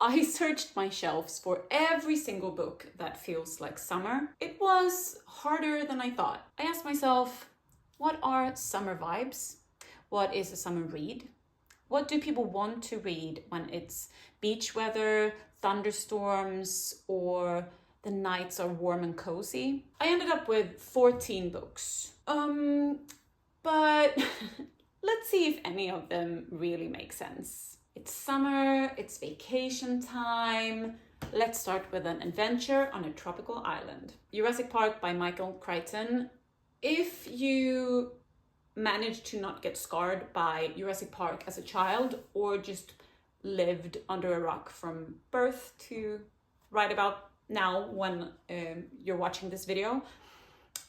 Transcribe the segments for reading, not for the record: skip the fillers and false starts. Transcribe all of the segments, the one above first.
I searched my shelves for every single book that feels like summer. It was harder than I thought. I asked myself, what are summer vibes? What is a summer read? What do people want to read when it's beach weather, thunderstorms, or the nights are warm and cozy? I ended up with 14 books. But let's see if any of them really make sense. It's summer, it's vacation time. Let's start with an adventure on a tropical island. Jurassic Park by Michael Crichton. If you managed to not get scarred by Jurassic Park as a child, or just lived under a rock from birth to right about now when you're watching this video,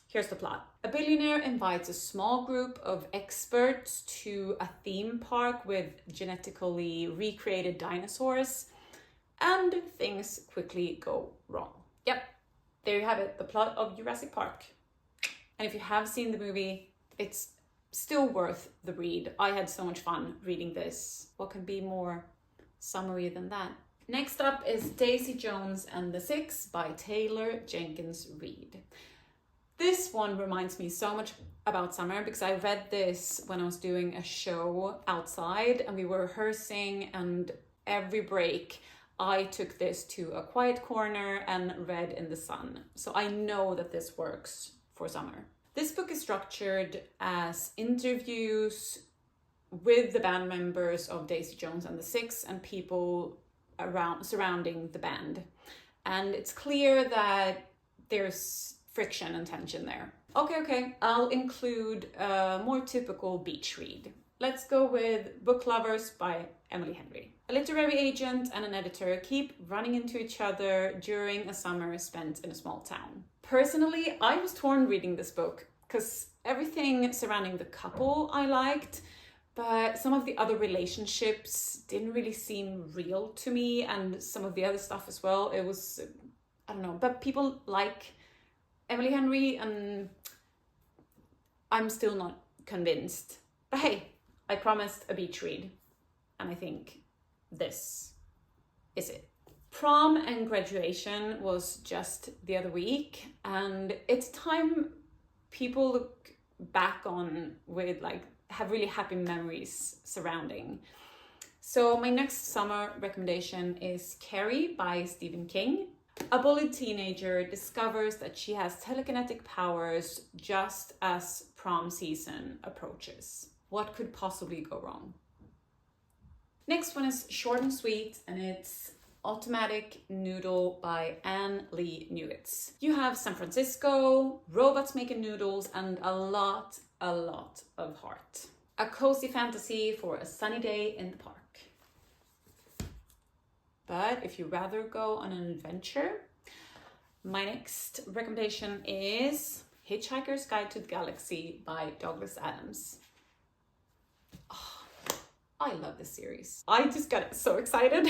here's the plot. A billionaire invites a small group of experts to a theme park with genetically recreated dinosaurs, and things quickly go wrong. Yep, there you have it, the plot of Jurassic Park. And if you have seen the movie, it's still worth the read. I had so much fun reading this. What can be more summery than that? Next up is Daisy Jones and the Six by Taylor Jenkins Reid. This one reminds me so much about summer because I read this when I was doing a show outside and we were rehearsing, and every break I took this to a quiet corner and read in the sun. So I know that this works for summer. This book is structured as interviews with the band members of Daisy Jones and the Six and people surrounding the band. And it's clear that there's friction and tension there. Okay, I'll include a more typical beach read. Let's go with Book Lovers by Emily Henry. A literary agent and an editor keep running into each other during a summer spent in a small town. Personally, I was torn reading this book because everything surrounding the couple I liked, but some of the other relationships didn't really seem real to me, and some of the other stuff as well. It was, I don't know, but people like Emily Henry and I'm still not convinced. But hey, I promised a beach read, and I think this is it. Prom and graduation was just the other week, and it's time people look back on with have really happy memories surrounding. So my next summer recommendation is Carrie by Stephen King. A bullied teenager discovers that she has telekinetic powers just as prom season approaches. What could possibly go wrong? Next one is short and sweet, and it's Automatic Noodle by Annalee Newitz. You have San Francisco, robots making noodles, and a lot of heart. A cozy fantasy for a sunny day in the park. But if you'd rather go on an adventure, my next recommendation is Hitchhiker's Guide to the Galaxy by Douglas Adams. Oh, I love this series. I just got so excited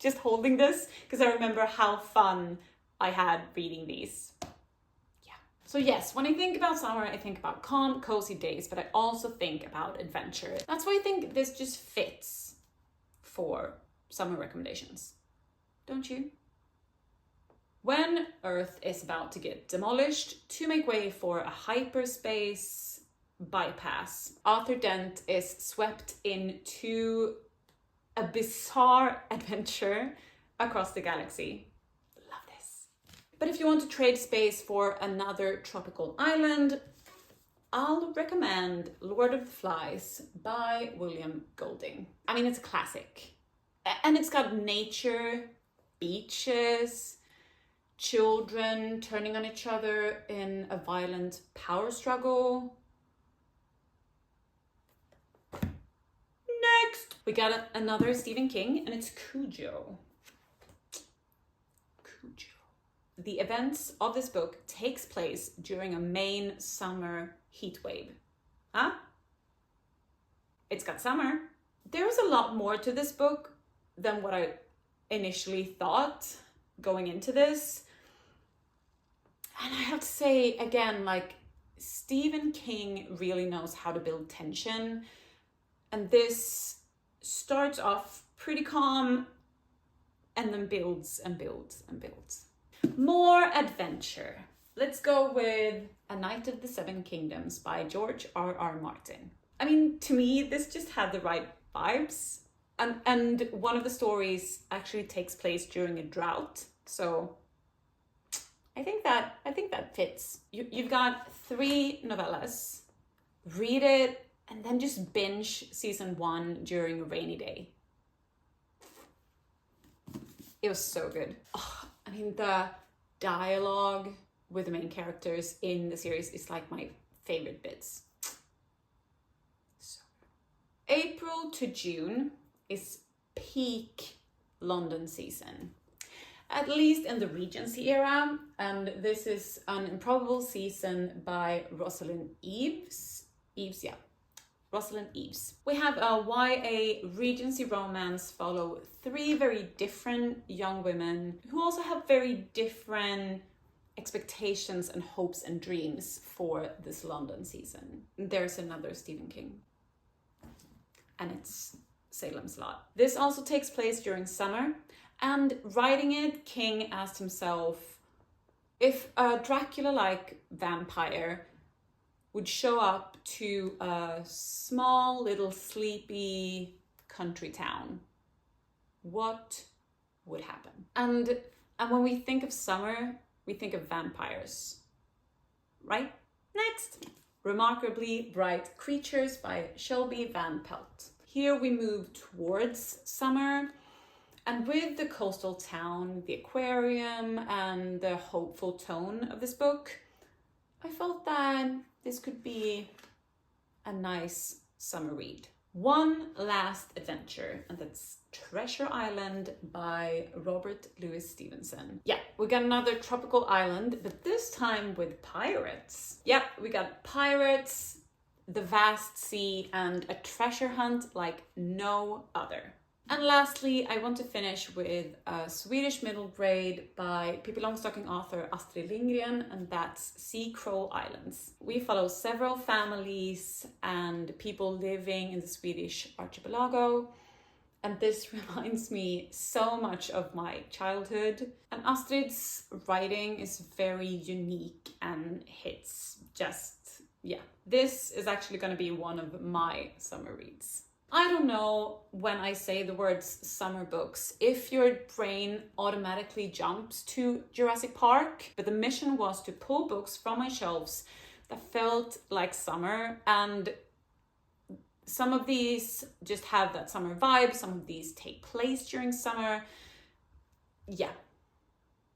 just holding this because I remember how fun I had reading these. Yeah. So yes, when I think about summer, I think about calm, cozy days, but I also think about adventure. That's why I think this just fits for summer recommendations. Don't you? When Earth is about to get demolished to make way for a hyperspace bypass, Arthur Dent is swept into a bizarre adventure across the galaxy. Love this. But if you want to trade space for another tropical island, I'll recommend Lord of the Flies by William Golding. I mean, it's a classic. And it's got nature, beaches, children turning on each other in a violent power struggle. Next, we got another Stephen King, and it's Cujo. The events of this book takes place during a Maine summer heat wave. Huh? It's got summer. There's a lot more to this book than what I initially thought going into this. And I have to say again, Stephen King really knows how to build tension. And this starts off pretty calm, and then builds and builds and builds. More adventure. Let's go with A Knight of the Seven Kingdoms by George R.R. Martin. I mean, to me, this just had the right vibes. And one of the stories actually takes place during a drought. So I think that fits. You've got 3 novellas. Read it and then just binge season 1 during a rainy day. It was so good. Oh, I mean, the dialogue with the main characters in the series is like my favorite bits. So, April to June is peak London season, at least in the Regency era, and this is an Improbable season by Rosalyn Eves. Rosalyn Eves. We have a YA Regency romance follow 3 very different young women who also have very different expectations and hopes and dreams for this London season. There's another Stephen King, and it's Salem's Lot. This also takes place during summer, and writing it, King asked himself if a Dracula-like vampire would show up to a small little sleepy country town, what would happen? And when we think of summer, we think of vampires, right? Next, Remarkably Bright Creatures by Shelby Van Pelt. Here we move towards summer, and with the coastal town, the aquarium, and the hopeful tone of this book, I felt that this could be a nice summer read. One last adventure, and that's Treasure Island by Robert Louis Stevenson. Yeah, we got another tropical island, but this time with pirates. Yeah, we got pirates, the vast sea, and a treasure hunt like no other. And lastly, I want to finish with a Swedish middle grade by Pippi Longstocking author Astrid Lindgren, and that's Sea Crow Islands. We follow several families and people living in the Swedish archipelago, and this reminds me so much of my childhood. And Astrid's writing is very unique and hits just, yeah. This is actually going to be one of my summer reads. I don't know when I say the words summer books if your brain automatically jumps to Jurassic Park, but the mission was to pull books from my shelves that felt like summer, and some of these just have that summer vibe, some of these take place during summer. Yeah,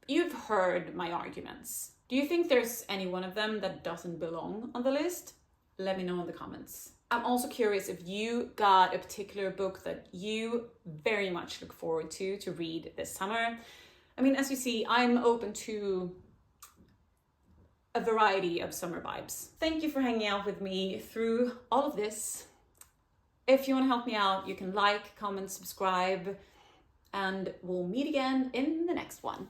you've heard my arguments. Do you think there's any one of them that doesn't belong on the list? Let me know in the comments. I'm also curious if you got a particular book that you very much look forward to read this summer. I mean, as you see, I'm open to a variety of summer vibes. Thank you for hanging out with me through all of this. If you want to help me out, you can like, comment, subscribe, and we'll meet again in the next one.